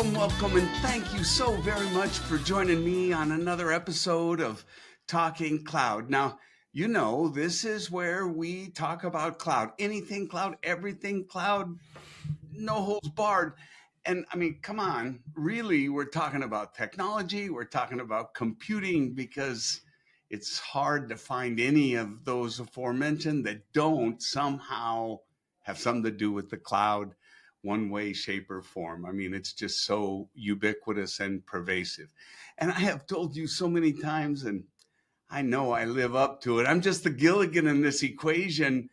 Welcome, and thank you so very much for joining me on another episode of Talking Cloud. Now, you know, this is where we talk about cloud, anything cloud, everything cloud, no holds barred. And I mean, come on, really, we're talking about technology, we're talking about computing, because it's hard to find any of those aforementioned that don't somehow have something to do with the cloud, one way, shape, or form. I mean, it's just so ubiquitous and pervasive. And I have told you so many times, and I know I live up to it. I'm just the Gilligan in this equation.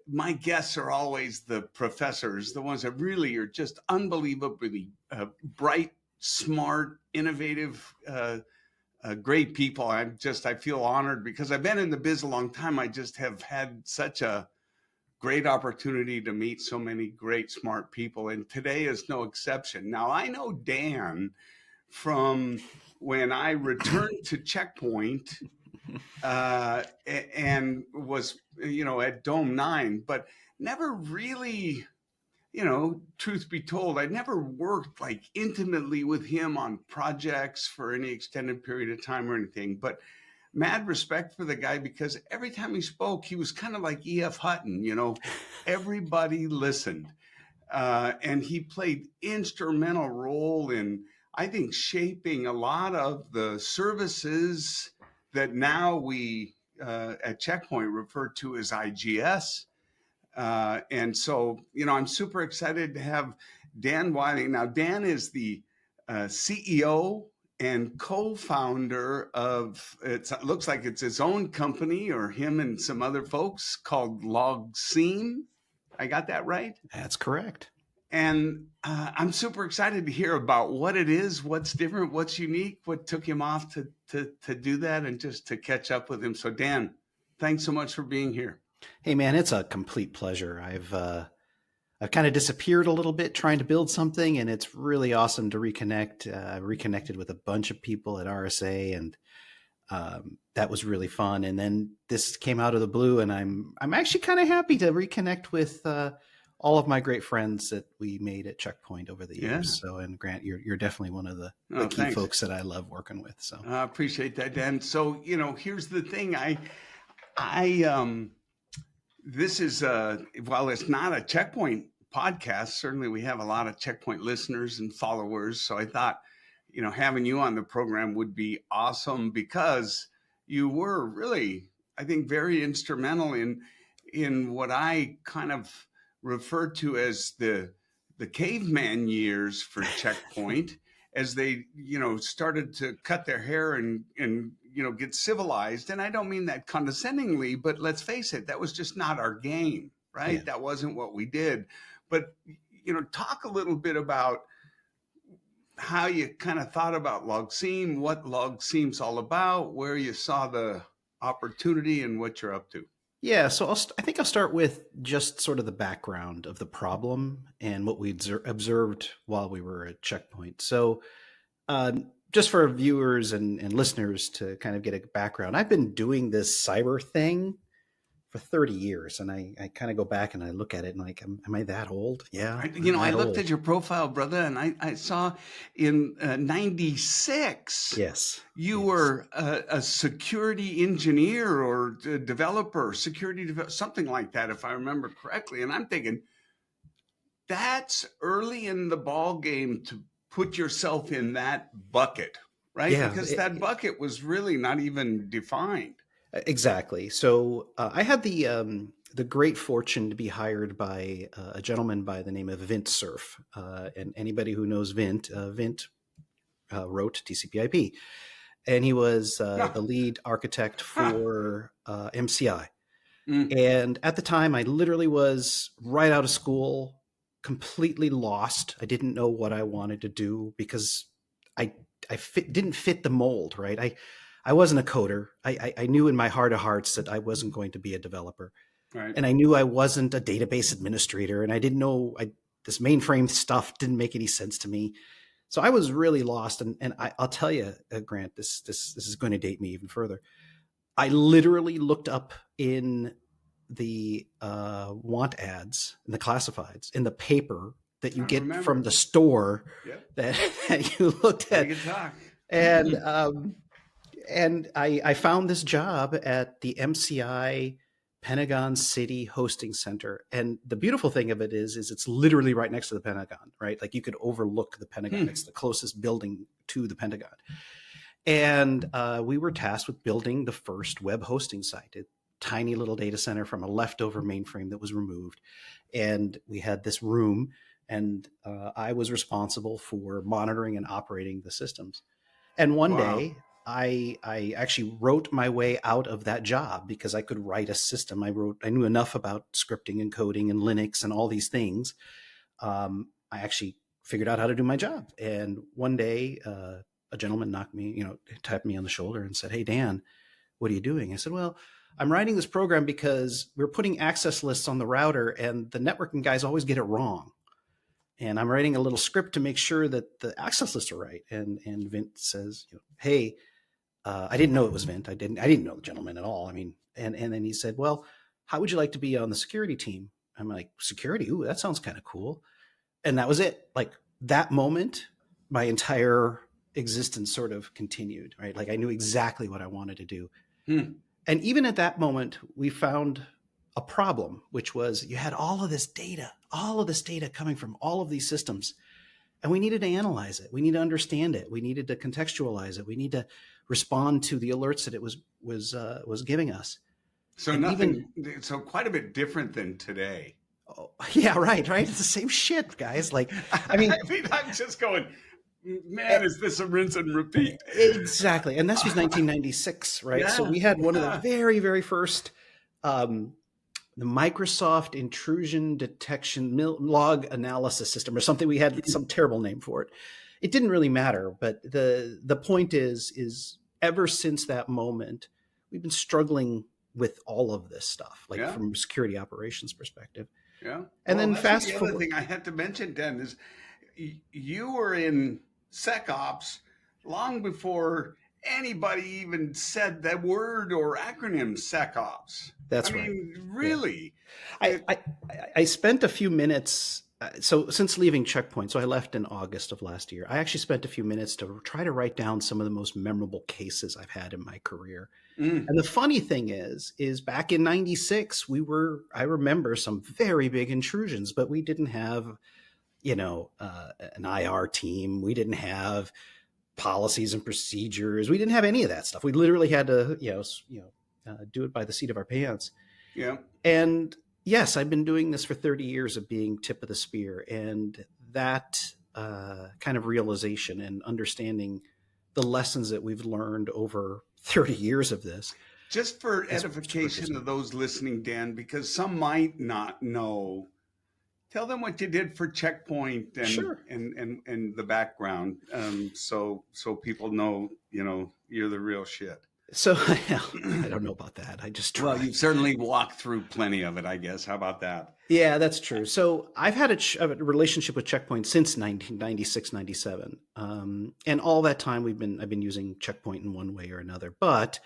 My guests are always the professors, the ones that really are just unbelievably bright, smart, innovative, great people. I feel honored because I've been in the biz a long time. I just have had such a great opportunity to meet so many great, smart people. And today is no exception. Now, I know Dan from when I returned to Checkpoint and was, at Dome 9, but never really, truth be told, I never worked like intimately with him on projects for any extended period of time or anything. But mad respect for the guy, because every time he spoke, he was kind of like E.F. Hutton, everybody listened. And he played instrumental role in, I think, shaping a lot of the services that now we at Checkpoint refer to as IGS. And so, I'm super excited to have Dan Wiley. Now, Dan is the CEO and co-founder of, it looks like it's his own company, or him and some other folks, called LogSeam. I got that right? That's correct. And I'm super excited to hear about what it is, what's different, what's unique, what took him off to do that, and just to catch up with him. So Dan, thanks so much for being here. Hey man, it's a complete pleasure. I've kind of disappeared a little bit trying to build something, and it's really awesome to reconnect. I reconnected with a bunch of people at RSA, and that was really fun. And then this came out of the blue, and I'm actually kind of happy to reconnect with all of my great friends that we made at Checkpoint over the years. Yeah. So, and Grant, you're definitely one of the key folks that I love working with. So I appreciate that, Dan. So, here's the thing. This is while it's not a Checkpoint podcast, certainly we have a lot of Checkpoint listeners and followers. So I thought, having you on the program would be awesome, because you were really, I think, very instrumental in what I kind of refer to as the caveman years for Checkpoint, as they, started to cut their hair and get civilized. And I don't mean that condescendingly, but let's face it, that was just not our game, right? Yeah. That wasn't what we did. But, talk a little bit about how you kind of thought about LogSeam, what LogSeam's all about, where you saw the opportunity, and what you're up to. Yeah, so I think I'll start with just sort of the background of the problem and what we observed while we were at Checkpoint. So just for viewers and listeners to kind of get a background, I've been doing this cyber thing for 30 years. And I kind of go back and I look at it and like, am I that old? Yeah. I looked at your profile, brother, and I saw in 96. Yes. You were a security engineer or a developer, something like that, if I remember correctly. And I'm thinking, that's early in the ball game to put yourself in that bucket, right? Yeah, because that bucket was really not even defined. Exactly. So I had the great fortune to be hired by a gentleman by the name of Vint Cerf. And anybody who knows Vint wrote TCP/IP. And he was the lead architect for MCI. Mm. And at the time, I literally was right out of school, completely lost. I didn't know what I wanted to do because I didn't fit the mold, right? I wasn't a coder. I knew in my heart of hearts that I wasn't going to be a developer. Right. And I knew I wasn't a database administrator, and I didn't know this mainframe stuff didn't make any sense to me. So I was really lost. And I'll tell you, Grant, this is going to date me even further. I literally looked up in the want ads in the classifieds in the paper that you get from the store. Yep. that you looked at. We can talk. And I found this job at the MCI Pentagon City Hosting Center. And the beautiful thing of it is it's literally right next to the Pentagon, right? Like you could overlook the Pentagon. It's the closest building to the Pentagon. And we were tasked with building the first web hosting site, a tiny little data center from a leftover mainframe that was removed. And we had this room, and I was responsible for monitoring and operating the systems. And one day, I actually wrote my way out of that job because I could write a system. I knew enough about scripting and coding and Linux and all these things. I actually figured out how to do my job. And one day, a gentleman tapped me on the shoulder and said, "Hey, Dan, what are you doing?" I said, "Well, I'm writing this program because we're putting access lists on the router and the networking guys always get it wrong. And I'm writing a little script to make sure that the access lists are right." And Vint says, "Hey, I didn't know it was Vint. I didn't know the gentleman at all. I mean," and then he said, "Well, how would you like to be on the security team?" I'm like, "Security? Ooh, that sounds kind of cool." And that was it. Like that moment, my entire existence sort of continued, right? Like I knew exactly what I wanted to do. And even at that moment, we found a problem, which was you had all of this data coming from all of these systems. And we needed to analyze it. We need to understand it. We needed to contextualize it. We need to respond to the alerts that it was giving us. So so quite a bit different than today. Oh, yeah, right. It's the same shit, guys. Like, I mean, I'm just going, man, is this a rinse and repeat? Exactly. And this was 1996, right? Yeah. So we had one of the very, very first the Microsoft intrusion detection log analysis system or something. We had some terrible name for it. It didn't really matter. But the point is ever since that moment, we've been struggling with all of this stuff, like from a security operations perspective. Yeah. And then fast forward. The other thing I had to mention, Dan, is you were in SecOps long before anybody even said that word or acronym SecOps. That's right. I mean, really. Yeah. I spent a few minutes. So since leaving Checkpoint, so I left in August of last year, I actually spent a few minutes to try to write down some of the most memorable cases I've had in my career. And the funny thing is back in 96, I remember some very big intrusions, but we didn't have, an IR team. We didn't have policies and procedures. We didn't have any of that stuff. We literally had to, do it by the seat of our pants. Yeah. And yes, I've been doing this for 30 years of being tip of the spear. And that kind of realization and understanding the lessons that we've learned over 30 years of this. Just for edification of those listening, Dan, because some might not know, tell them what you did for Checkpoint and the background, so people know, you're the real shit. So I don't know about that. I just Well, you've certainly walked through plenty of it, I guess. How about that? Yeah, that's true. So I've had a relationship with Checkpoint since 1996, 97. And all that time I've been using Checkpoint in one way or another. But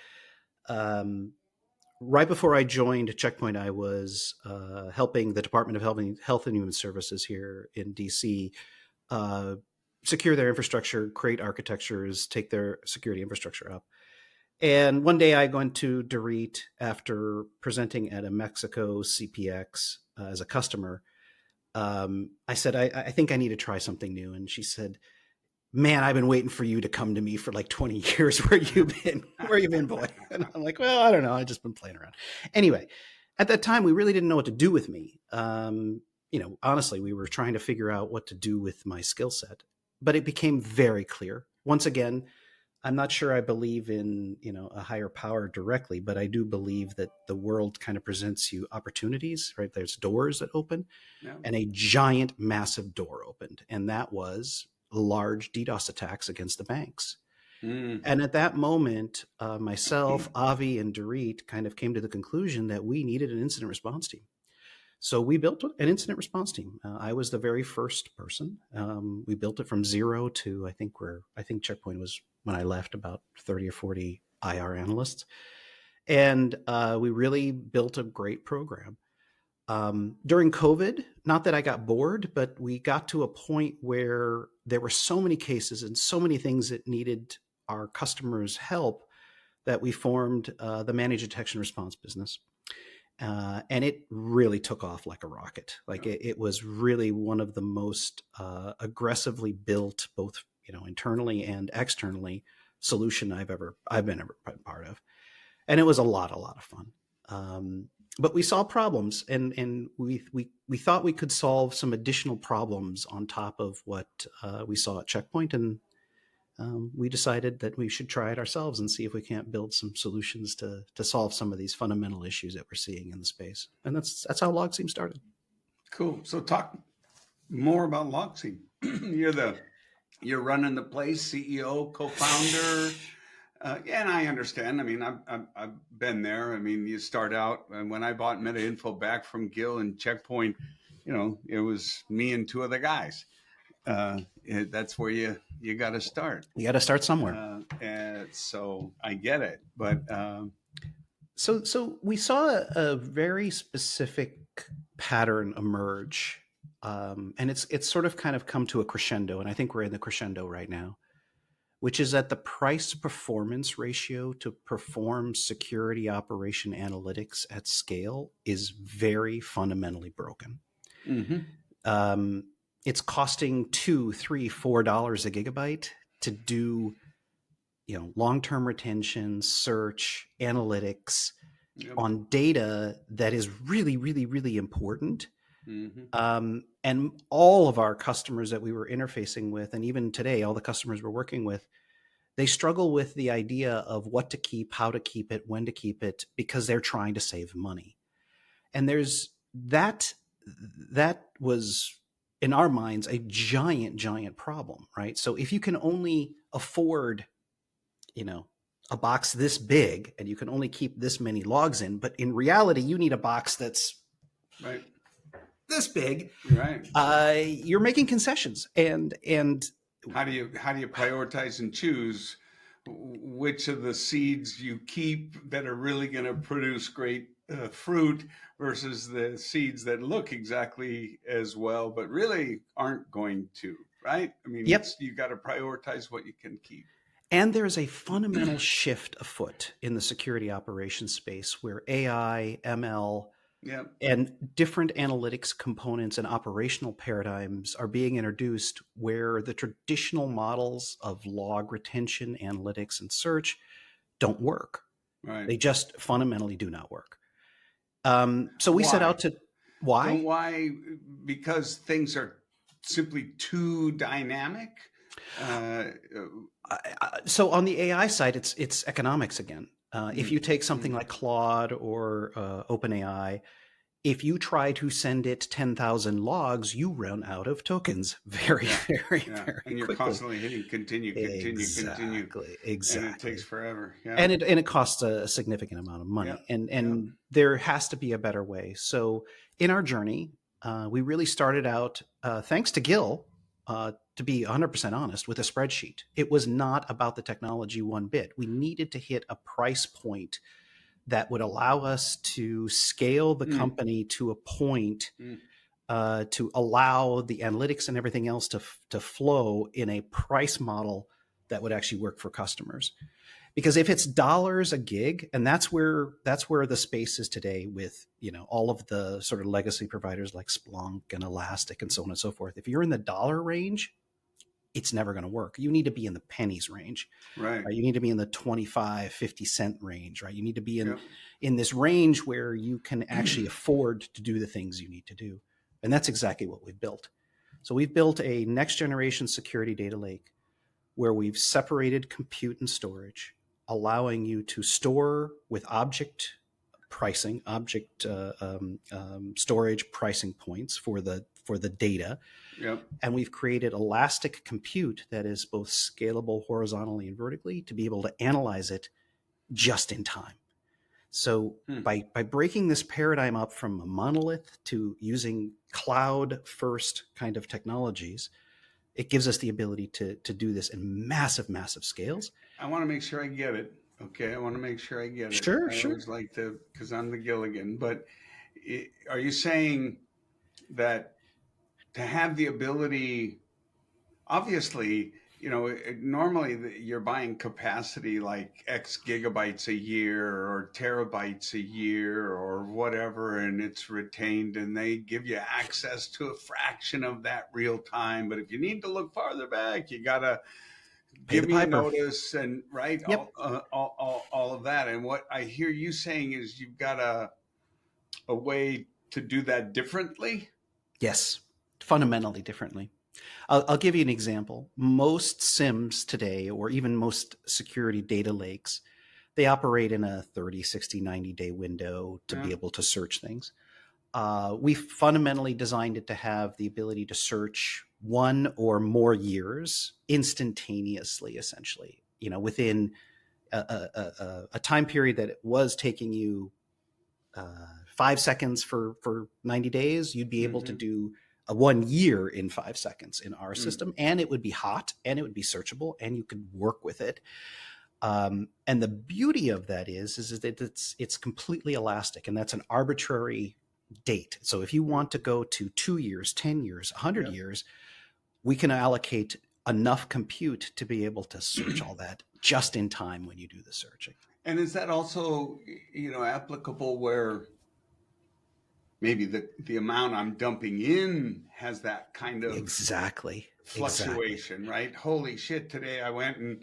right before I joined Checkpoint, I was helping the Department of Health and Human Services here in DC secure their infrastructure, create architectures, take their security infrastructure up. And one day I went to Dorit after presenting at a Mexico CPX as a customer. I said, I think I need to try something new. And she said, "Man, I've been waiting for you to come to me for like 20 years. Where you been? Where you been, boy?" And I'm like, "Well, I don't know. I've just been playing around." Anyway, at that time, we really didn't know what to do with me. Honestly, we were trying to figure out what to do with my skill set. But it became very clear. Once again, I'm not sure I believe in, a higher power directly, but I do believe that the world kind of presents you opportunities, right? There's doors that open, and a giant, massive door opened. And that was large DDoS attacks against the banks. Mm. And at that moment, myself, Avi, and Dorit kind of came to the conclusion that we needed an incident response team. So we built an incident response team. I was the very first person. We built it from zero to I think Checkpoint was, when I left, about 30 or 40 IR analysts. And we really built a great program. During COVID, not that I got bored, but we got to a point where there were so many cases and so many things that needed our customers' help that we formed the managed detection response business. And it really took off like a rocket. Like it was really one of the most aggressively built, both internally and externally, solution I've been part of. And it was a lot of fun. But we saw problems, and we thought we could solve some additional problems on top of what we saw at Checkpoint, and we decided that we should try it ourselves and see if we can't build some solutions to solve some of these fundamental issues that we're seeing in the space. And that's how LogSeam started. Cool. So talk more about LogSeam. You're running the place, CEO, co-founder. And I understand. I mean, I've been there. I mean, you start out, and when I bought MetaInfo back from Gil and Checkpoint, it was me and two other guys. That's where you got to start. You got to start somewhere. And so I get it, but so we saw a very specific pattern emerge, and it's sort of kind of come to a crescendo, and I think we're in the crescendo right now, which is that the price performance ratio to perform security operation analytics at scale is very fundamentally broken. Mm-hmm. It's costing $2, $3, $4 a gigabyte to do, long-term retention, search, analytics on data that is really, really, really important. Mm-hmm. And all of our customers that we were interfacing with, and even today, all the customers we're working with, they struggle with the idea of what to keep, how to keep it, when to keep it, because they're trying to save money. And there's that was, in our minds, a giant problem, right? So if you can only afford, a box this big and you can only keep this many logs in, but in reality, you need a box that's right this big, right? You're making concessions, and how do you prioritize and choose which of the seeds you keep that are really going to produce great fruit versus the seeds that look exactly as well but really aren't going to, right? I mean, yep. You got to prioritize what you can keep. And there's a fundamental shift afoot in the security operations space where AI, ML, yep, and different analytics components and operational paradigms are being introduced where the traditional models of log retention, analytics, and search don't work. Right. They just fundamentally do not work. So we set out to... Why? Why? Because things are simply too dynamic? So on the AI side, it's economics again. If you take something like Claude or OpenAI, if you try to send it 10,000 logs, you run out of tokens very and you're quickly. Constantly hitting continue. Exactly. And it takes forever. Yeah. And it costs a significant amount of money. And there has to be a better way. So in our journey, we really started out, thanks to Gil, to be 100% honest, with a spreadsheet. It was not about the technology one bit. We needed to hit a price point that would allow us to scale the company to a point to allow the analytics and everything else to flow in a price model that would actually work for customers. Because if it's dollars a gig, and that's where the space is today with all of the sort of legacy providers like Splunk and Elastic and so on and so forth. If you're in the dollar range, it's never going to work. You need to be in the pennies range, right? You need to be in the 25, 50 cent range, right? You need to be in this range where you can actually afford to do the things you need to do. And that's exactly what we've built. So we've built a next generation security data lake where we've separated compute and storage, allowing you to store with object pricing, storage pricing points for the for the data. Yep. And we've created elastic compute that is both scalable horizontally and vertically to be able to analyze it just in time. So by breaking this paradigm up from a monolith to using cloud first kind of technologies, it gives us the ability to do this in massive, massive scales. I want to make sure I get it. Okay. I want to make sure I get it. Sure, I sure. always like to, because I'm the Gilligan, but are you saying that to have the ability, obviously, normally you're buying capacity like X gigabytes a year or terabytes a year or whatever, and it's retained and they give you access to a fraction of that real time. But if you need to look farther back, you got to Pay give the me a piper. notice and right, Yep. all of that. And what I hear you saying is you've got a way to do that differently. Yes, fundamentally differently. I'll give you an example. Most SIEMs today, or even most security data lakes, they operate in a 30, 60, 90-day window to be able to search things. We fundamentally designed it to have the ability to search 1 or more years instantaneously, essentially. Within a time period that it was taking you 5 seconds for 90 days, you'd be able to do a 1 year in 5 seconds in our system, and it would be hot and it would be searchable and you could work with it. And the beauty of that is that it's completely elastic, and that's an arbitrary date. So if you want to go to 2 years, 10 years, 100 years, we can allocate enough compute to be able to search all that just in time when you do the searching. And is that also, applicable where maybe the amount I'm dumping in has that kind of Exactly. fluctuation, right? Holy shit, today I went and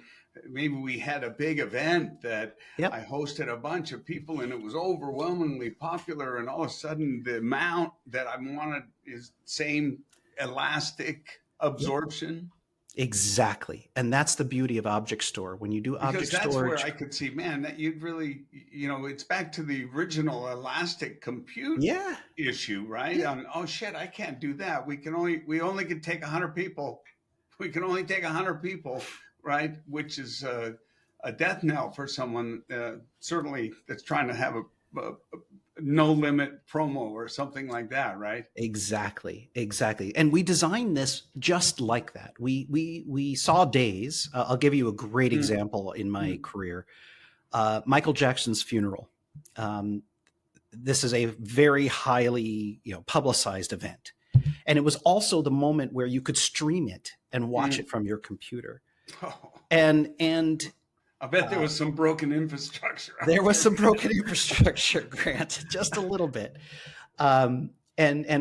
maybe we had a big event that I hosted a bunch of people and it was overwhelmingly popular, and all of a sudden the amount that I wanted is same elastic absorption. Exactly. And that's the beauty of object store. When you do object Because that's storage, where I could see, man, that you'd really, it's back to the original elastic compute issue, right? Oh shit, I can't do that. We only can take 100 people. We can only take 100 people, right? Which is a death knell for someone, certainly that's trying to have a no limit promo or something like that, right? Exactly. And we designed this just like that. We saw days. I'll give you a great example in my career. Michael Jackson's funeral. This is a very highly publicized event, and it was also the moment where you could stream it and watch it from your computer. And I bet there was some broken infrastructure. There was some broken infrastructure, Grant, just a little bit. And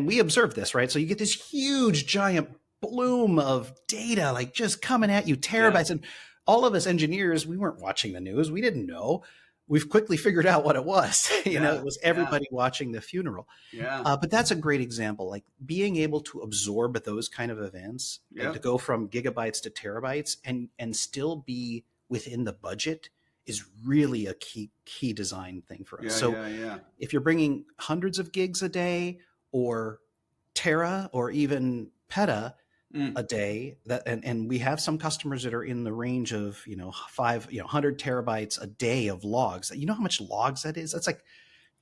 we observed this, right? So you get this huge, giant bloom of data, like just coming at you, terabytes. And all of us engineers, we weren't watching the news. We didn't know. We've quickly figured out what it was. It was everybody watching the funeral. But that's a great example, like being able to absorb those kind of events and to go from gigabytes to terabytes and still be within the budget is really a key design thing for us. If you're bringing hundreds of gigs a day or tera or even peta a day, and we have some customers that are in the range of 100 terabytes a day of logs. You know how much logs that is? That's like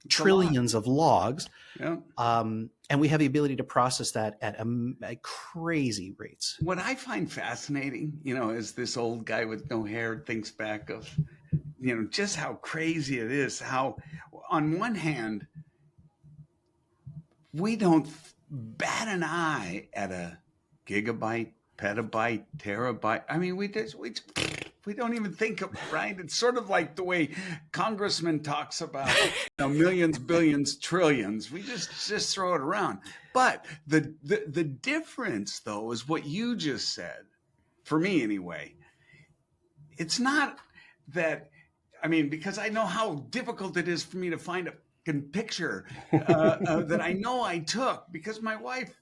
trillions of logs. And we have the ability to process that at crazy rates. What I find fascinating, as this old guy with no hair thinks back of, just how crazy it is. How, on one hand, we don't bat an eye at a gigabyte, petabyte, terabyte. I mean, we don't even think of, right? It's sort of like the way Congressman talks about millions, billions, trillions. We just throw it around. But the difference, though, is what you just said, for me anyway. It's not that, because I know how difficult it is for me to find a picture that I know I took, because my wife,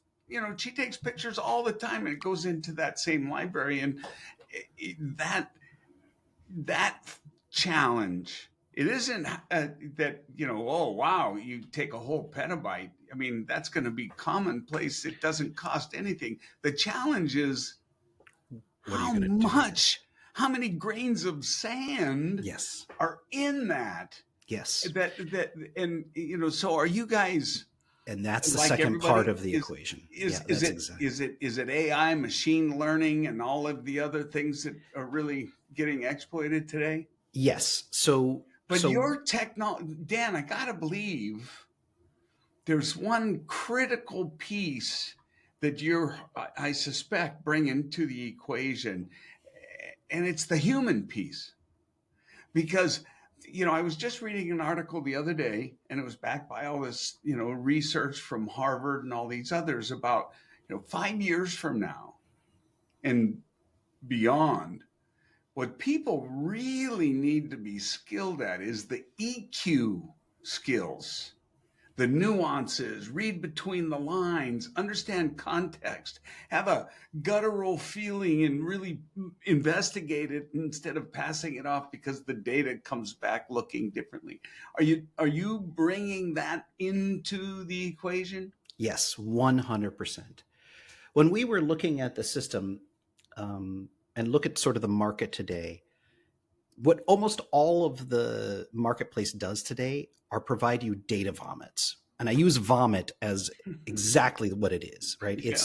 she takes pictures all the time and it goes into that same library. And that challenge it isn't that, oh, wow, you take a whole petabyte. I mean, that's going to be commonplace. It doesn't cost anything. The challenge is What are you how going to do with it? much, how many grains of sand Yes. are in that, Yes. and, so are you guys And that's the like second part everybody? of the equation. Is Yeah, is that's it exactly. is it AI, machine learning, and all of the other things that are really getting exploited today? Yes. So, But your technology, Dan, I gotta believe there's one critical piece that you're, I suspect, bringing to the equation, and it's the human piece. Because, I was just reading an article the other day, and it was backed by all this, research from Harvard and all these others about, 5 years from now and beyond, what people really need to be skilled at is the EQ skills, the nuances, read between the lines, understand context, have a guttural feeling and really investigate it instead of passing it off because the data comes back looking differently. Are you bringing that into the equation? yes, 100%. When we were looking at the system and look at sort of the market today, what almost all of the marketplace does today are provide you data vomits. And I use vomit as exactly what it is, right? Yeah.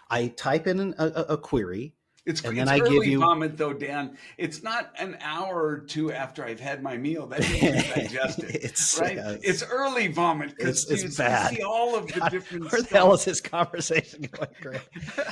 I type in a query, and then It's I give early you vomit though, Dan. It's not an hour or two after I've had my meal. That means you've digested, it's right? It's early vomit because it's you bad. see all of the God, different where the hell is stuff. this conversation going, Greg?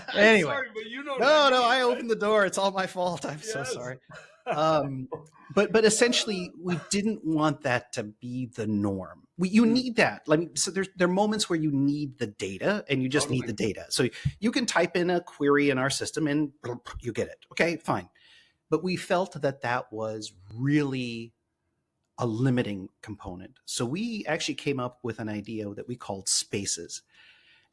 I'm Anyway, sorry, but you know what I no, mean, I right? opened the door. It's all my fault. I'm so Yes. sorry. Um, but essentially, we didn't want that to be the norm. You Mm, need that. So there are moments where you need the data, and you just need totally. the data. So you can type in a query in our system, and you get it. Okay, fine. But we felt that that was really a limiting component. So we actually came up with an idea that we called spaces.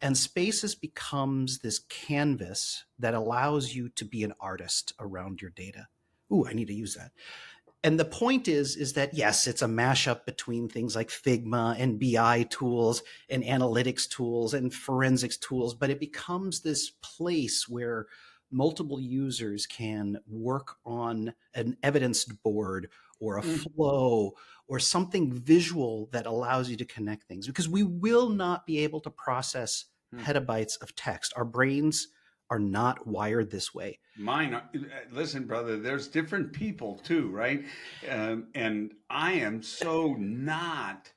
And spaces becomes this canvas that allows you to be an artist around your data. Ooh, I need to use that. And the point is that yes, it's a mashup between things like Figma and BI tools and analytics tools and forensics tools, but it becomes this place where multiple users can work on an evidence board or a Mm, flow or something visual that allows you to connect things, because we will not be able to process mm. petabytes of text. Our brains are not wired this way. Mine, listen, brother, there's different people too, right? And I am so not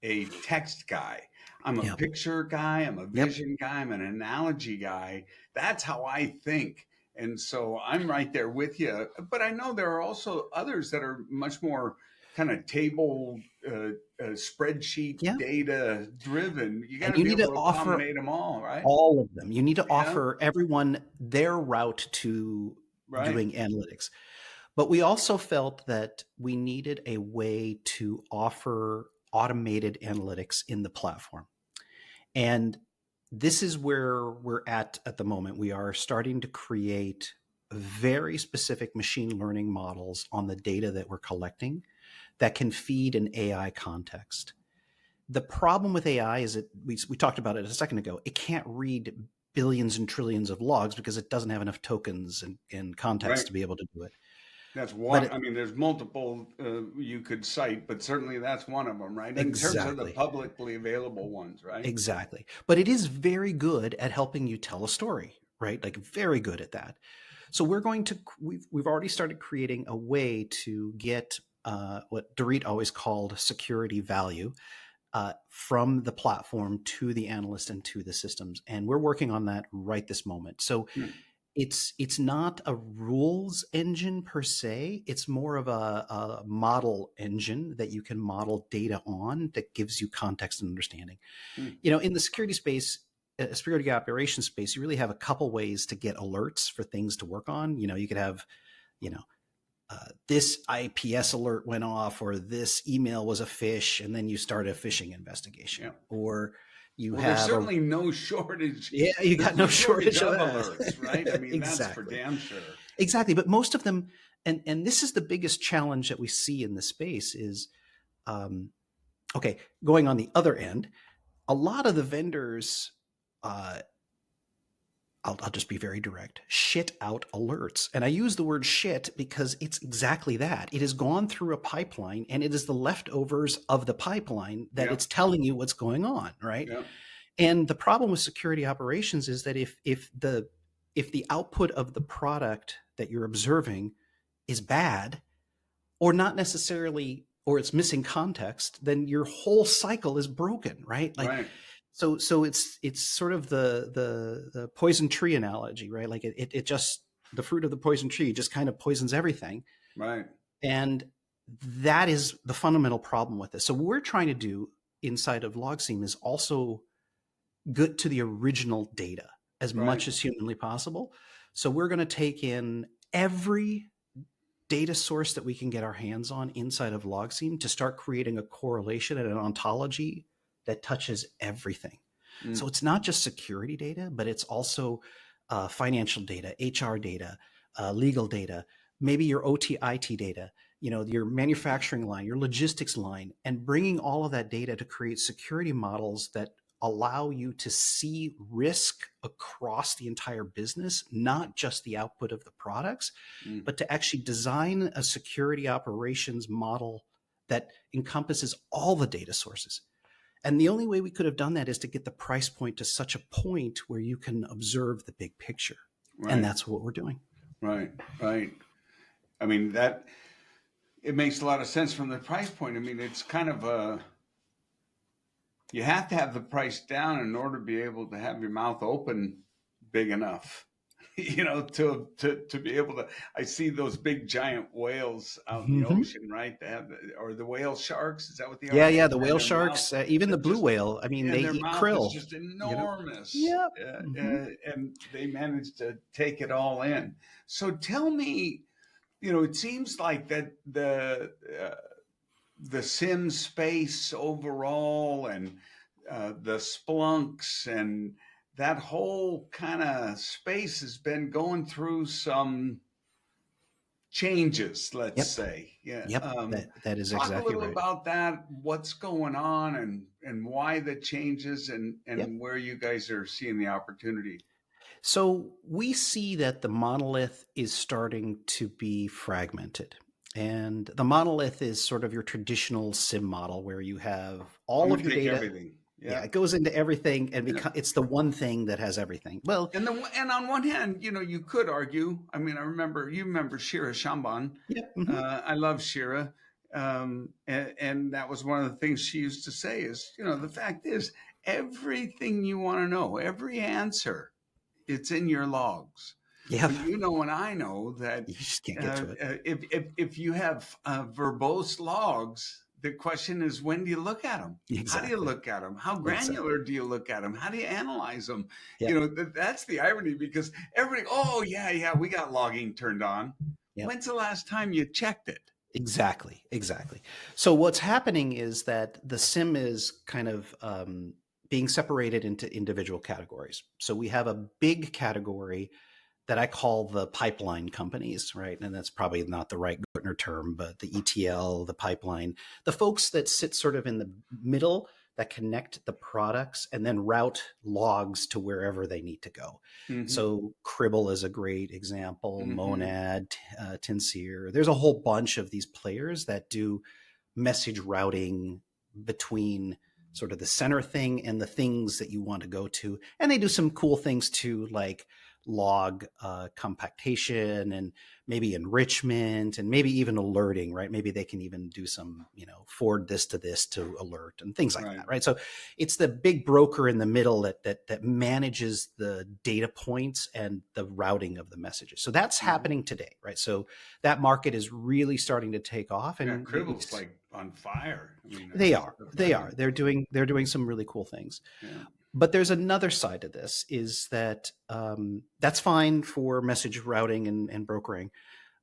a text guy. I'm a Yep. picture guy, I'm a Yep. vision guy, I'm an analogy guy. That's how I think. And so I'm right there with you. But I know there are also others that are much more kind of table, spreadsheet Yeah. data driven. You got And to you be need to able to offer accommodate them all, right? all of them. You need to Yeah, offer everyone their route to right. doing analytics. But we also felt that we needed a way to offer automated analytics in the platform. And this is where we're at the moment. We are starting to create very specific machine learning models on the data that we're collecting that can feed an AI context. The problem with AI is that we talked about it a second ago. It can't read billions and trillions of logs because it doesn't have enough tokens and context Right. to be able to do it. That's But one. I mean, there's multiple you could cite, but certainly that's one of them, right? In terms of the exactly, publicly available ones, right? exactly. But it is very good at helping you tell a story, right? Like very good at that. So we've already started creating a way to get what Dorit always called security value from the platform to the analyst and to the systems. And we're working on that right this moment. So Hmm. it's not a rules engine per se. It's more of a model engine that you can model data on that gives you context and understanding. Hmm. In the security space, security operations space, you really have a couple ways to get alerts for things to work on. You could have, you know, this IPS alert went off, or this email was a phish, and then you start a phishing investigation, Yeah. or you Well, there's have a certainly no shortage. yeah, you There's got no no shortage shortage of of that. alerts, right? I mean, that's for Exactly. damn sure. Exactly. But most of them, and this is the biggest challenge that we see in this space, is Okay, going on the other end, a lot of the vendors, I'll just be very direct, shit out alerts. And I use the word shit because it's exactly that. It has gone through a pipeline, and it is the leftovers of the pipeline that Yeah. it's telling you what's going on, right? Yeah. And the problem with security operations is that if the output of the product that you're observing is bad, or not necessarily, or it's missing context, then your whole cycle is broken, right? Like, Right. so it's sort of the poison tree analogy, right? Like it just, the fruit of the poison tree just kind of poisons everything. Right. And that is the fundamental problem with this. So what we're trying to do inside of LogSeam is also get to the original data as Right. much as humanly possible. So we're going to take in every data source that we can get our hands on inside of LogSeam to start creating a correlation and an ontology that touches everything. Mm. So it's not just security data, but it's also financial data, HR data, legal data, maybe your OT IT data, your manufacturing line, your logistics line, and bringing all of that data to create security models that allow you to see risk across the entire business, not just the output of the products, but to actually design a security operations model that encompasses all the data sources. And the only way we could have done that is to get the price point to such a point where you can observe the big picture. Right. And that's what we're doing. Right. Right. I mean, it makes a lot of sense from the price point. I mean, it's kind of you have to have the price down in order to be able to have your mouth open big enough, to be able to. I see those big giant whales out in the ocean, right? They have, or the whale sharks. Is that what they are? Yeah, the And whale their mouth, sharks, even the blue just, whale. I mean, and they their eat mouth is krill. just enormous. Yep. And they manage to take it all in. So tell me, it seems like that the SIEM space overall, and the Splunks, and that whole kind of space has been going through some changes, let's say. Yeah. Yep. That is Talk a exactly little right. about that, what's going on, and why the changes, and Yep. where you guys are seeing the opportunity. So we see that the monolith is starting to be fragmented. And the monolith is sort of your traditional SIEM model where you have I'm all going of to your take data. everything. Yeah, Yeah. it goes into everything, and Yeah. it's the one thing that has everything. Well, And on one hand, you could argue. I mean, you remember Shira Shamban. yeah, I love Shira, and that was one of the things she used to say is, the fact is, everything you want to know, every answer, it's in your logs. yeah, But you know, and I know that you just can't get to it. if you have verbose logs, the question is, when do you look at them? How do you Exactly. look at them? How granular do you look at them? How do you analyze them? Yep. That's the irony, because everybody, oh yeah, we got logging turned on. Yep. When's the last time you checked it? Exactly. So what's happening is that the SIEM is kind of being separated into individual categories. So we have a big category that I call the pipeline companies, right? And that's probably not the right Gartner term, but the ETL, the pipeline, the folks that sit sort of in the middle that connect the products and then route logs to wherever they need to go. Mm-hmm. So Cribble is a great example, Mm-hmm. Monad, Tinsir. There's a whole bunch of these players that do message routing between sort of the center thing and the things that you want to go to. And they do some cool things too, like log compactation and maybe enrichment and maybe even alerting, right? Maybe they can even do some, forward this to alert and things like that, right? So it's the big broker in the middle that manages the data points and the routing of the messages. So that's happening today, right? So that market is really starting to take off. And Cribble's like on fire. I mean, they are. They're doing some really cool things. Yeah. But there's another side to this, is that that's fine for message routing and brokering.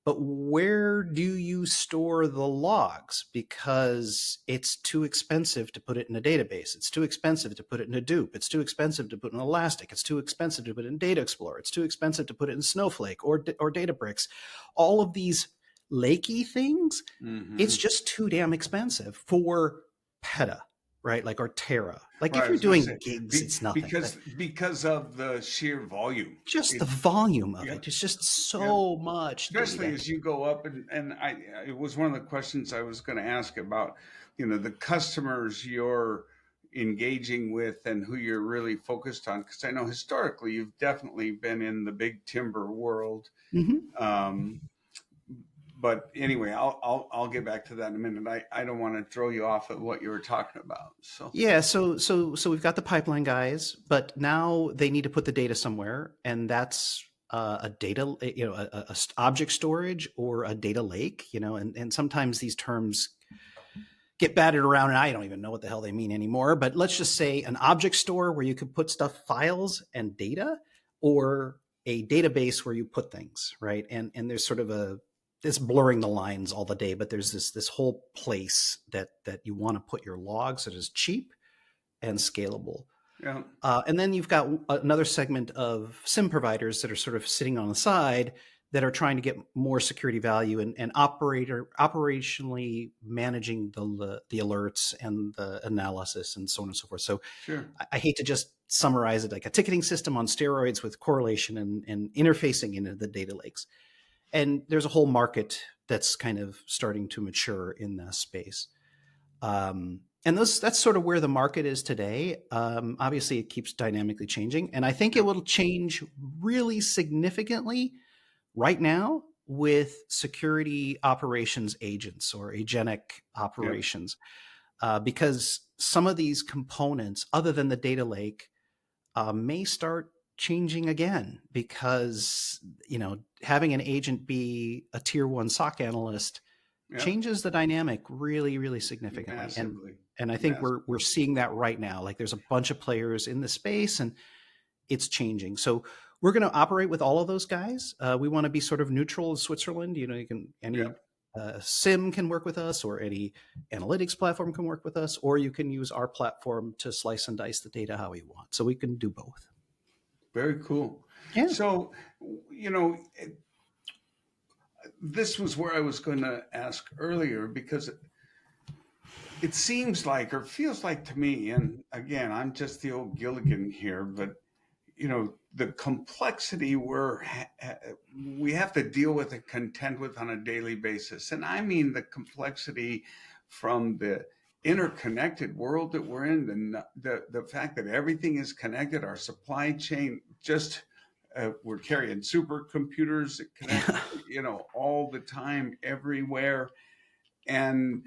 But where do you store the logs? Because it's too expensive to put it in a database. It's too expensive to put it in Hadoop. It's too expensive to put in Elastic. It's too expensive to put it in Data Explorer. It's too expensive to put it in Snowflake or Databricks. All of these lakey things, it's Hmm. just too damn expensive for peta, right? Like, or Terra. Like, Right, if I you're was going to doing say gigs, it's nothing. But because of the sheer volume. just the It, volume of yep, it, it's just yep. so much Especially data. as you go up, and it was one of the questions I was going to ask about, the customers you're engaging with and who you're really focused on, because I know historically you've definitely been in the big timber world. Hmm. Um, but anyway, I'll get back to that in a minute. I don't want to throw you off of what you were talking about. So Yeah, so we've got the pipeline guys, but now they need to put the data somewhere, and that's a data, object storage or a data lake, and sometimes these terms get batted around, and I don't even know what the hell they mean anymore. But let's just say an object store where you could put stuff, files, and data, or a database where you put things, right? And there's sort of this blurring the lines all the day, but there's this whole place that you want to put your logs that is cheap and scalable. yeah, And then you've got another segment of SIM providers that are sort of sitting on the side that are trying to get more security value and operationally managing the alerts and the analysis and so on and so forth. So sure, I hate to just summarize it like a ticketing system on steroids with correlation and interfacing into the data lakes. And there's a whole market that's kind of starting to mature in that space. And that's sort of where the market is today. Obviously, it keeps dynamically changing, and I think it yep, will change really significantly right now with security operations agents or agentic yep, operations, because some of these components, other than the data lake, may start changing again because having an agent be a tier one SOC analyst yep, changes the dynamic really, really significantly. And massively, and I think we're massively. seeing that right now. Like, there's a bunch of players in the space, and it's changing. So we're going to operate with all of those guys. We want to be sort of neutral as Switzerland. You can any Yep, SIM can work with us, or any analytics platform can work with us, or you can use our platform to slice and dice the data how you want. So we can do both. very cool. Yeah. So, you know, this was where I was going to ask earlier because it seems like, or feels like to me, and again, I'm just the old Gilligan here, but the complexity we have to deal with and contend with on a daily basis, and I mean the complexity from the interconnected world that we're in, the fact that everything is connected, our supply chain, just we're carrying supercomputers that connect, all the time, everywhere, and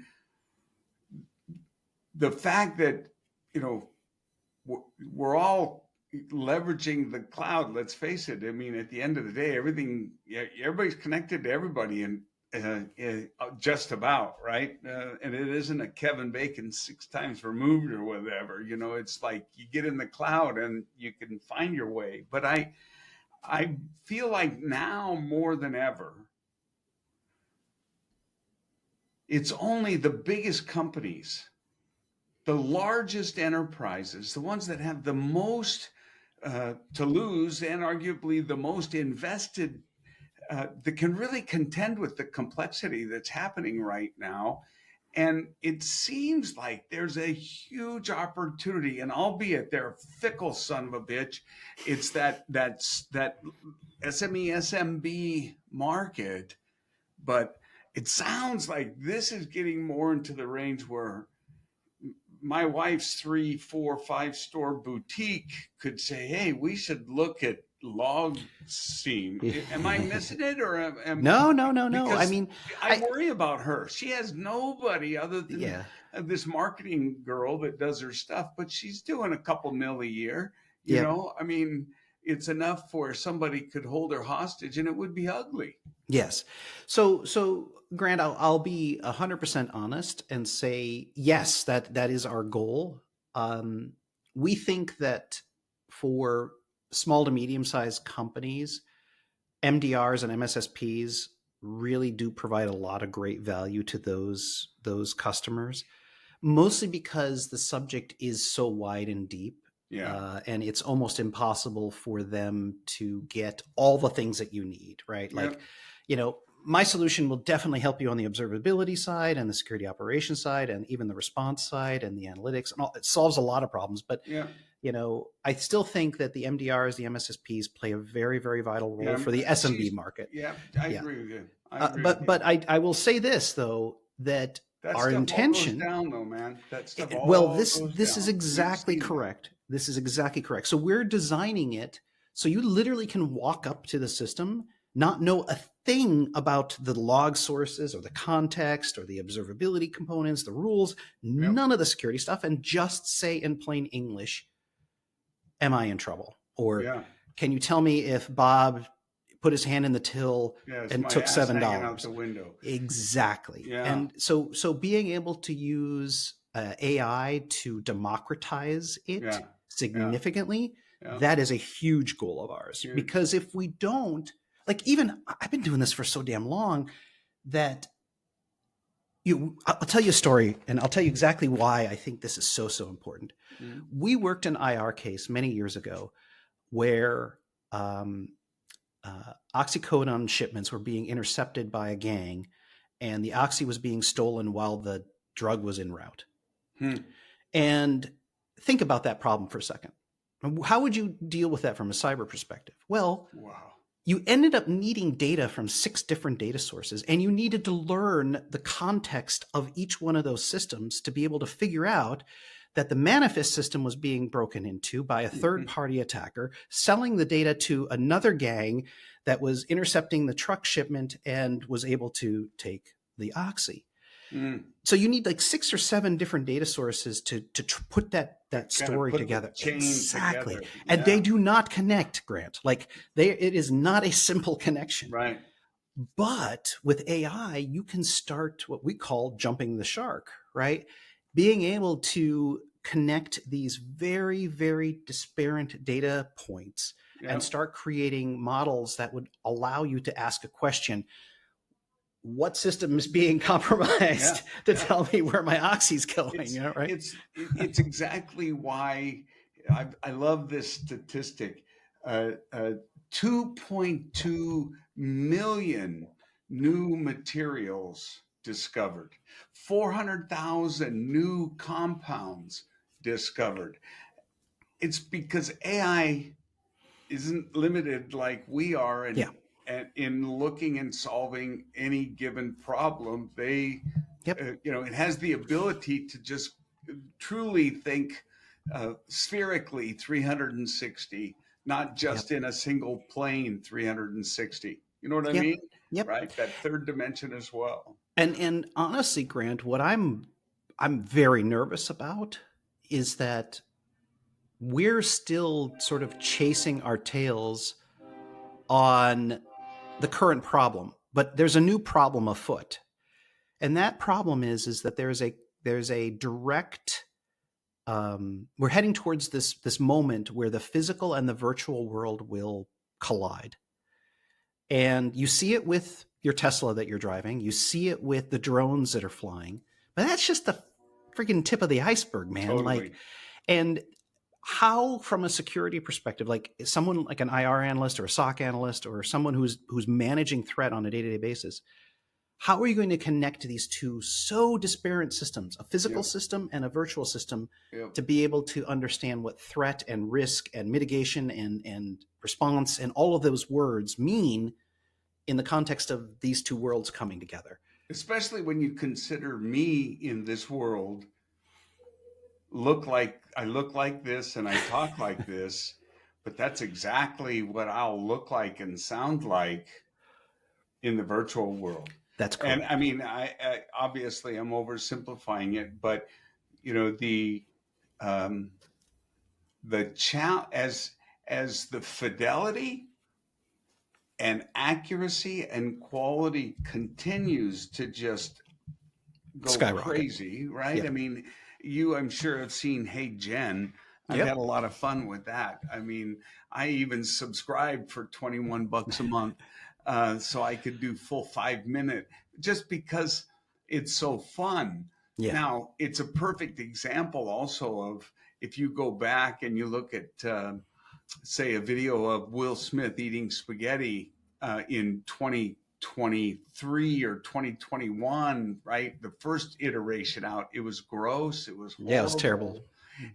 the fact that you know we're all leveraging the cloud. Let's face it. I mean, at the end of the day, everybody's connected to everybody, and just about right. And it isn't a Kevin Bacon 6 times removed or whatever. It's like you get in the cloud and you can find your way. But I feel like now more than ever, it's only the biggest companies, the largest enterprises, the ones that have the most to lose and arguably the most invested, that can really contend with the complexity that's happening right now. And it seems like there's a huge opportunity, and albeit they're a fickle son of a bitch, it's that SME SMB market. But it sounds like this is getting more into the range where my wife's 3, 4, 5 store boutique could say, "Hey, we should look at LogSeam." Am I missing it, or No, no, no, no. I because mean, I I worry about her. She has nobody other than yeah. this marketing girl that does her stuff, but she's doing a couple mil a year. Yep. I mean, it's enough for somebody could hold her hostage, and it would be ugly. Yes. So Grant, I'll be 100% honest and say yes, that is our goal. Um, we think that for small to medium sized companies, MDRs and MSSPs really do provide a lot of great value to those customers, mostly because the subject is so wide and deep. Yeah. And it's almost impossible for them to get all the things that you need, right? Like, Yep. you know, my solution will definitely help you on the observability side and the security operations side and even the response side and the analytics and all. It solves a lot of problems, but Yeah. I still think that the MDRs, the MSSPs play a very, very vital role Yeah. for the SMB market. Yeah. I Yeah. agree with you. But I will say this though, that that our stuff all goes intention, down though, man. That stuff well, all this goes this down. is We've exactly seen that. correct. This is exactly correct. So we're designing it so you literally can walk up to the system, not know a thing about the log sources or the context or the observability components, the rules, none of the security stuff, and just say in plain English, am I in trouble? Or Yeah. can you tell me if Bob put his hand in the till Yeah, and my took ass $7? hanging out the window. Exactly. Yeah. And so being able to use AI to democratize it Yeah. significantly, Yeah. that is a huge goal of ours. Huge. Because if we don't, like, even I've been doing this for so damn long that I'll tell you a story, and I'll tell you exactly why I think this is so important. Mm-hmm. We worked an IR case many years ago where oxycodone shipments were being intercepted by a gang, and the oxy was being stolen while the drug was en route. And think about that problem for a second. How would you deal with that from a cyber perspective? Well, you ended up needing data from 6 different data sources, and you needed to learn the context of each one of those systems to be able to figure out that the manifest system was being broken into by a third-party attacker, selling the data to another gang that was intercepting the truck shipment and was able to take the oxy. So you need like 6 or 7 different data sources to put that story together. Exactly. Together. Yeah. And they do not connect, Grant. Like it is not a simple connection. Right. But with AI, you can start what we call jumping the shark, right? Being able to connect these very, very disparate data points and start creating models that would allow you to ask a question. What system is being compromised to tell me where my oxy's going? Right? It's exactly why I love this statistic. 2.2 million new materials discovered, 400,000 new compounds discovered. It's because AI isn't limited like we are, and in looking and solving any given problem. They, it has the ability to just truly think spherically 360, not just in a single plane 360. You know what I mean? Yep. Right. That third dimension as well. And honestly, Grant, what I'm very nervous about is that we're still sort of chasing our tails on the current problem, but there's a new problem afoot. And that problem is that there's a direct, we're heading towards this moment where the physical and the virtual world will collide. And you see it with your Tesla that you're driving. You see it with the drones that are flying, but that's just the freaking tip of the iceberg, man. Totally. And how, from a security perspective, like someone like an IR analyst or a SOC analyst or someone who's managing threat on a day-to-day basis, how are you going to connect these two so disparate systems, a physical system and a virtual system, to be able to understand what threat and risk and mitigation and response and all of those words mean in the context of these two worlds coming together? Especially when you consider me in this world, I look like this and I talk like this, but that's exactly what I'll look like and sound like in the virtual world. That's cool. And I mean, I obviously I'm oversimplifying it, but the as the fidelity and accuracy and quality continues to just go crazy, right? I mean, I'm sure have seen Hey Jen. I've had a lot of fun with that. I mean, I even subscribed for $21 a month. So I could do full 5-minute just because it's so fun. Now, it's a perfect example also of if you go back and you look at, say, a video of Will Smith eating spaghetti in 2023 or 2021, right? The first iteration out, it was gross, it was Yeah, it was terrible. horrible.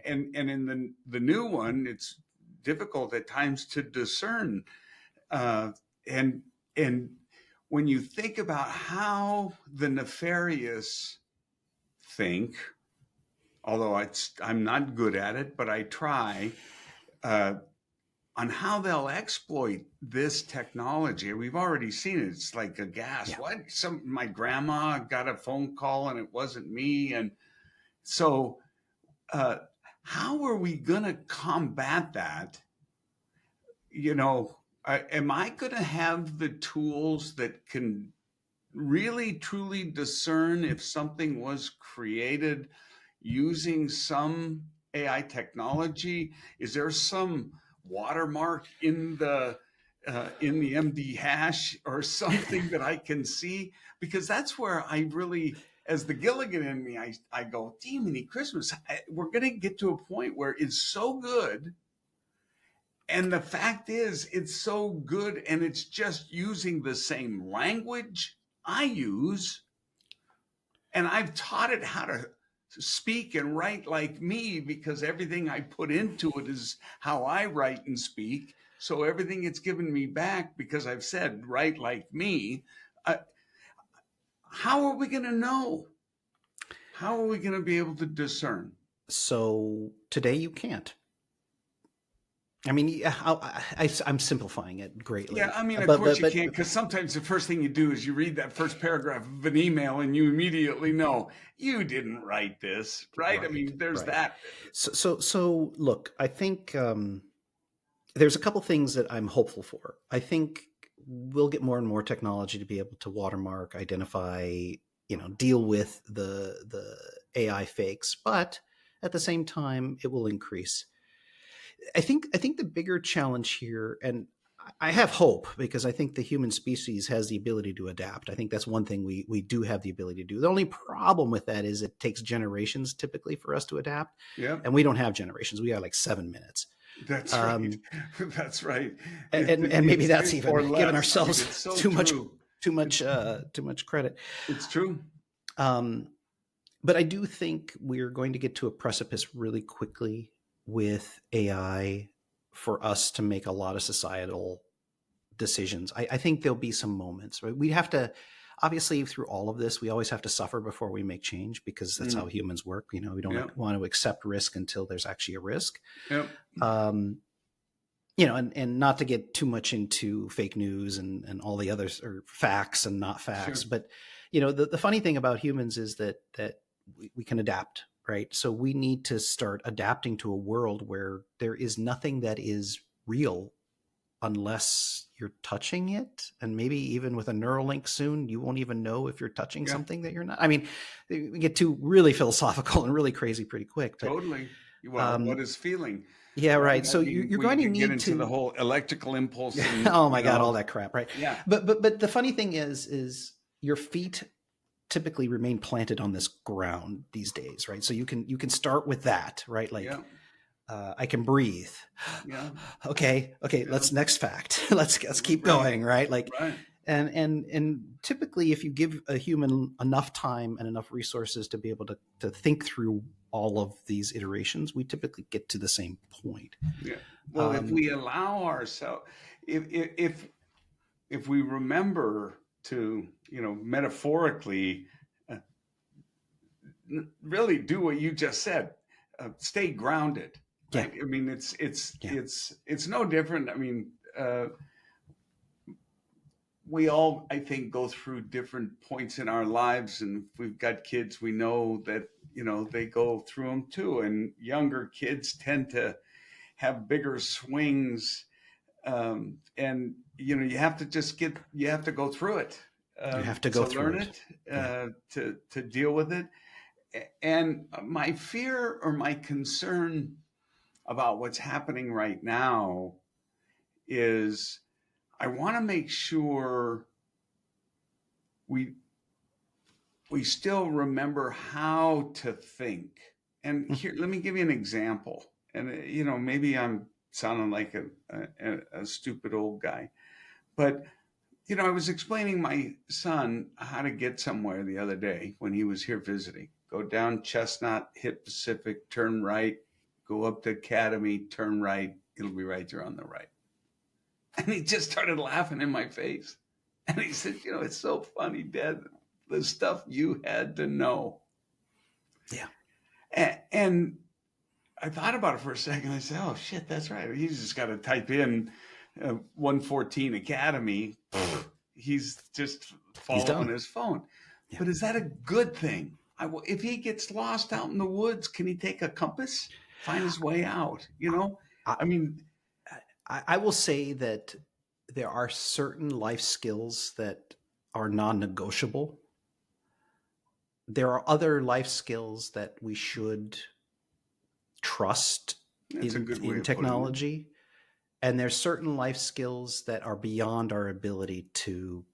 And in the new one, it's difficult at times to discern. Uh, and and when you think about how the nefarious think, although I'm not good at it, but I try, uh, on how they'll exploit this technology. We've already seen it. It's like a gas. Yeah. What? My grandma got a phone call and it wasn't me. And so, uh, how are we going to combat that? Am I going to have the tools that can really truly discern if something was created using some AI technology? Is there some watermark in the MD hash or something that I can see? Because that's where I really, as the Gilligan in me, I go, Demony Christmas. We're going to get to a point where it's so good. And the fact is, it's so good and it's just using the same language I use. And I've taught it how to speak and write like me because everything I put into it is how I write and speak. So everything it's given me back because I've said write like me. Uh, how are we going to know? How are we going to be able to discern? So today you can't. I mean, I'm simplifying it greatly. Yeah, I mean, of course you can't, because sometimes the first thing you do is you read that first paragraph of an email and you immediately know you didn't write this, right? I mean, there's that. So look, I think there's a couple things that I'm hopeful for. I think we'll get more and more technology to be able to watermark, identify, deal with the AI fakes, but at the same time, it will increase. I think the bigger challenge here, and I have hope because I think the human species has the ability to adapt. I think that's one thing we do have the ability to do. The only problem with that is it takes generations typically for us to adapt. Yeah. And we don't have generations. We have like 7 minutes. That's right. That's right. And maybe that's even giving ourselves so too much credit. It's true. But I do think we're going to get to a precipice really quickly with AI for us to make a lot of societal decisions. I think there'll be some moments, right? We have to, obviously through all of this, we always have to suffer before we make change because that's how humans work. We don't want to accept risk until there's actually a risk. Yep. And not to get too much into fake news and all the others, or facts and not facts. Sure. But, the funny thing about humans is that we can adapt. Right. So we need to start adapting to a world where there is nothing that is real unless you're touching it. And maybe even with a Neuralink soon, you won't even know if you're touching something that you're not. I mean, we get too really philosophical and really crazy pretty quick. But, totally. Well, what is feeling? Yeah, right. So you're going to need get into the whole electrical impulse. And, oh my God, all that crap. Right. Yeah. But the funny thing is your feet typically remain planted on this ground these days, right? So you can start with that, right? Like, I can breathe. Yeah. Okay. Yeah. Let's next fact. let's keep going, right? Like, right. And typically, if you give a human enough time and enough resources to be able to think through all of these iterations, we typically get to the same point. Yeah. Well, if we allow ourselves, if we remember to, metaphorically, really do what you just said, stay grounded. Right? Yeah. I mean, it's no different. I mean, we all, I think, go through different points in our lives, and if we've got kids, we know that, they go through them too. And younger kids tend to have bigger swings. And you have to go through it. You have to go through learn it, to deal with it. And my fear or my concern about what's happening right now is I want to make sure we still remember how to think. And here, let me give you an example. And maybe I'm sounding like a stupid old guy, but I was explaining my son how to get somewhere the other day when he was here visiting. Go down Chestnut, hit Pacific, turn right, go up to Academy, turn right. It'll be right there on the right. And he just started laughing in my face. And he said, it's so funny, Dad, the stuff you had to know. Yeah. And I thought about it for a second. I said, oh, shit, that's right. He's just got to type in 114 Academy. He's just following his phone. Yeah. But is that a good thing? If he gets lost out in the woods, can he take a compass, find his way out? I mean, I will say that there are certain life skills that are non-negotiable. There are other life skills that we should trust in technology. And there's certain life skills that are beyond our ability to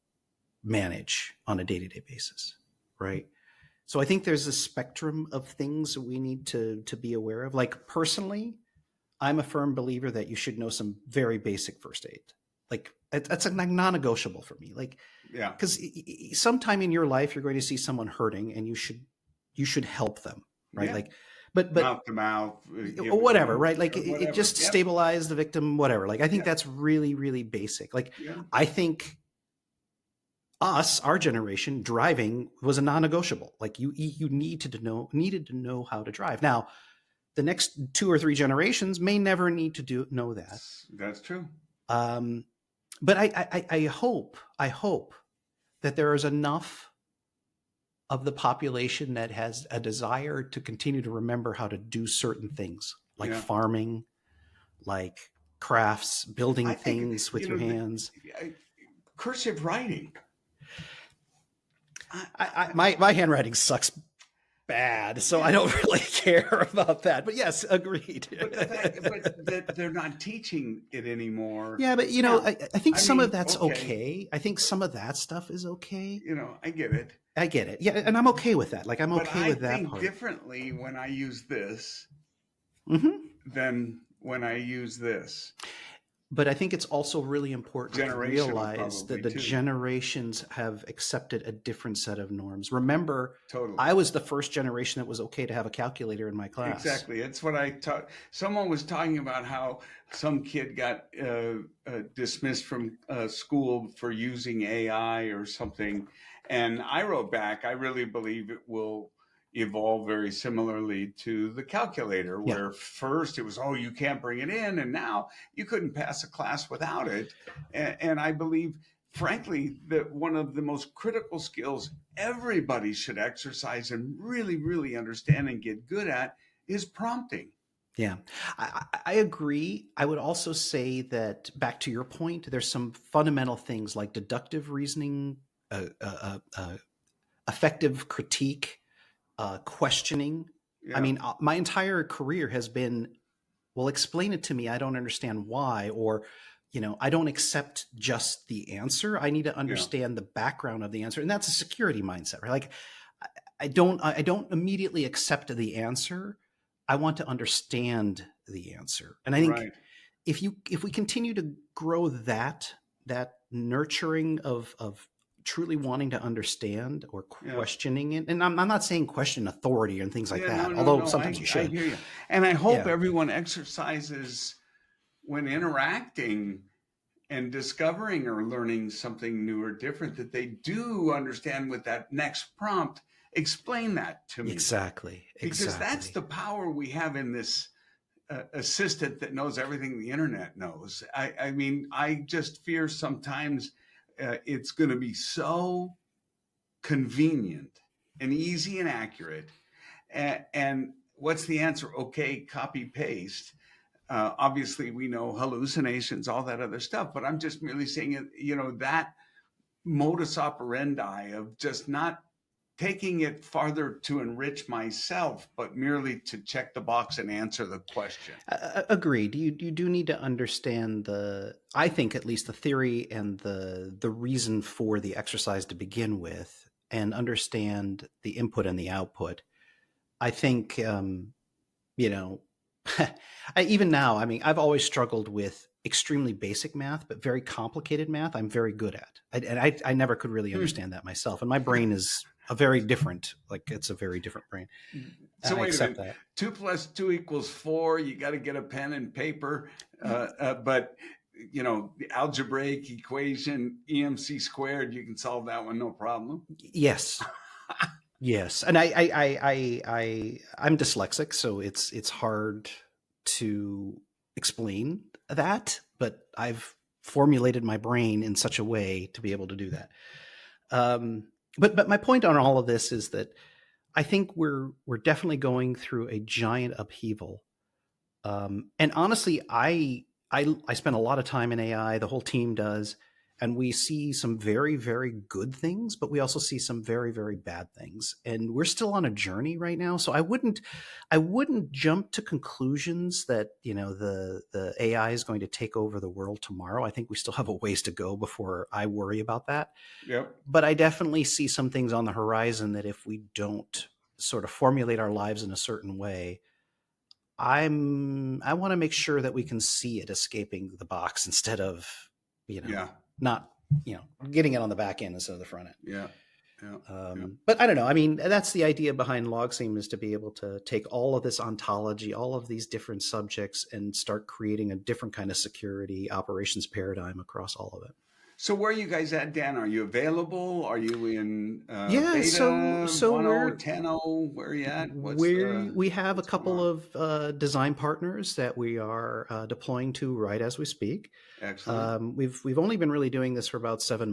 manage on a day-to-day basis, right? So I think there's a spectrum of things we need to be aware of. Like personally, I'm a firm believer that you should know some very basic first aid. Like that's a non-negotiable for me. Like, yeah, because sometime in your life you're going to see someone hurting, and you should help them, right? Yeah. Like, but mouth to mouth, whatever, right? Like it just stabilize the victim, whatever. Like I think that's really, really basic. Like I think our generation, driving was a non-negotiable. Like you needed to know how to drive. Now, the next 2 or 3 generations may never need to know that. That's true. But I hope that there is enough of the population that has a desire to continue to remember how to do certain things, like farming, like crafts, building things with your hands. Cursive writing. My handwriting sucks bad, so I don't really care about that. But yes, agreed. But they're not teaching it anymore. Yeah, but I think some of that's okay. I think some of that stuff is okay. I get it. Yeah, and I'm okay with that. Like I'm okay with that part. I think differently when I use this than when I use this. But I think it's also really important to realize that the generations have accepted a different set of norms. Remember, I was the first generation that was okay to have a calculator in my class. Exactly. It's what I taught. Someone was talking about how some kid got dismissed from school for using AI or something. And I wrote back, I really believe it will evolve very similarly to the calculator, where first it was, you can't bring it in, and now you couldn't pass a class without it. And I believe, frankly, that one of the most critical skills everybody should exercise and really, really understand and get good at is prompting. Yeah, I agree. I would also say that, back to your point, there's some fundamental things like deductive reasoning, effective critique, questioning. I mean, my entire career has been, well, explain it to me. I don't understand why, or, I don't accept just the answer. I need to understand the background of the answer. And that's a security mindset, right? Like I don't immediately accept the answer. I want to understand the answer. And I think if we continue to grow that nurturing of truly wanting to understand or questioning it. And I'm not saying question authority and things like that, although sometimes you should. I hear you. And I hope everyone exercises when interacting and discovering or learning something new or different, that they do understand with that next prompt. Explain that to me. Exactly. Because that's the power we have in this assistant that knows everything the internet knows. I mean, I just fear sometimes it's going to be so convenient and easy and accurate. And what's the answer? Okay, copy, paste. Obviously, we know hallucinations, all that other stuff. But I'm just merely saying, that modus operandi of just not taking it farther to enrich myself, but merely to check the box and answer the question. Agreed. You do need to understand I think at least the theory and the reason for the exercise to begin with, and understand the input and the output. I think, even now, I mean, I've always struggled with extremely basic math, but very complicated math, I'm very good at. I never could really understand that myself. And my brain is a very different, like it's a very different brain. So I wait a accept minute. that. 2 + 2 = 4. You got to get a pen and paper. But the algebraic equation, EMC squared, you can solve that one, no problem. Yes. Yes. And I'm dyslexic, so it's hard to explain that, but I've formulated my brain in such a way to be able to do that. But my point on all of this is that I think we're definitely going through a giant upheaval. And honestly, I spend a lot of time in AI. The whole team does, and we see some very, very good things, but we also see some very, very bad things. And we're still on a journey right now. So I wouldn't jump to conclusions that the AI is going to take over the world tomorrow. I think we still have a ways to go before I worry about that. Yep. But I definitely see some things on the horizon that if we don't sort of formulate our lives in a certain way, I want to make sure that we can see it escaping the box instead of, not, getting it on the back end instead of the front end. Yeah. But I don't know. I mean, that's the idea behind LogSeam, is to be able to take all of this ontology, all of these different subjects, and start creating a different kind of security operations paradigm across all of it. So where are you guys at, Dan? Are you available? Are you in Yeah, beta, so 1.0, we're 10.0? Where are you at? we have a couple of design partners that we are deploying to right as we speak. Excellent. We've only been really doing this for about 8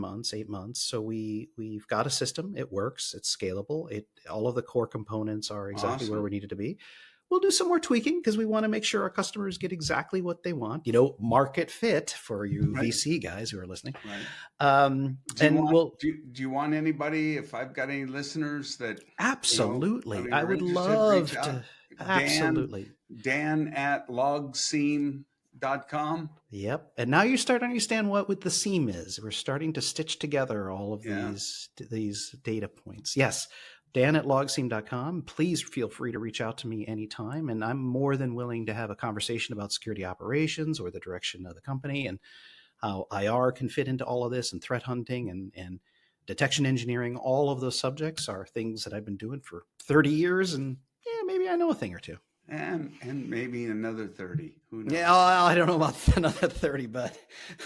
months. So we've got a system. It works. It's scalable. All of the core components are exactly where we need it to be. We'll do some more tweaking because we want to make sure our customers get exactly what they want. Market fit for you VC guys who are listening. Right. Do you want anybody? If I've got any listeners that absolutely, I would love to. Absolutely, Dan at LogSeam.com. Yep. And now you start to understand what with the SIEM is. We're starting to stitch together all of these data points. Yes. Dan at LogSeam.com. Please feel free to reach out to me anytime. And I'm more than willing to have a conversation about security operations or the direction of the company and how IR can fit into all of this, and threat hunting and detection engineering. All of those subjects are things that I've been doing for 30 years. And maybe I know a thing or two. And maybe another 30. Who knows? Yeah, I don't know about another 30, but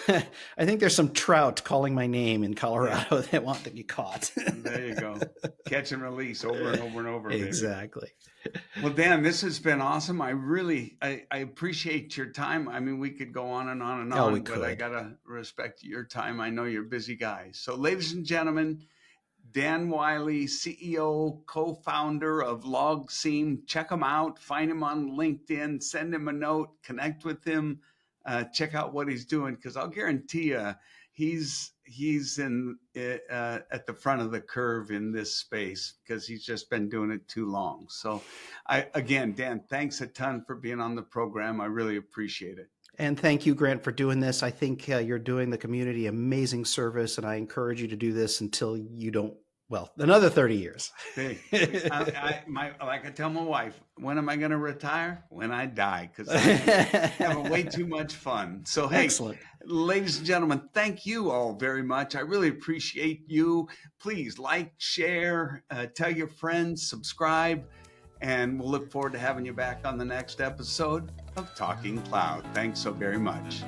I think there's some trout calling my name in Colorado that want to be caught. There you go. Catch and release over and over and over. Exactly. Baby. Well, Dan, this has been awesome. I appreciate your time. I mean, we could go on and on and on, but I got to respect your time. I know you're a busy guy. So, ladies and gentlemen, Dan Wiley, CEO, co-founder of LogSeam. Check him out. Find him on LinkedIn. Send him a note. Connect with him. Check out what he's doing, because I'll guarantee you he's in at the front of the curve in this space, because he's just been doing it too long. So, again, Dan, thanks a ton for being on the program. I really appreciate it. And thank you, Grant, for doing this. I think you're doing the community amazing service, and I encourage you to do this until you don't, another 30 years. Hey, like I tell my wife, when am I going to retire? When I die, because I have way too much fun. So, hey, excellent. Ladies and gentlemen, thank you all very much. I really appreciate you. Please like, share, tell your friends, subscribe. And we'll look forward to having you back on the next episode of Talking Cloud. Thanks so very much.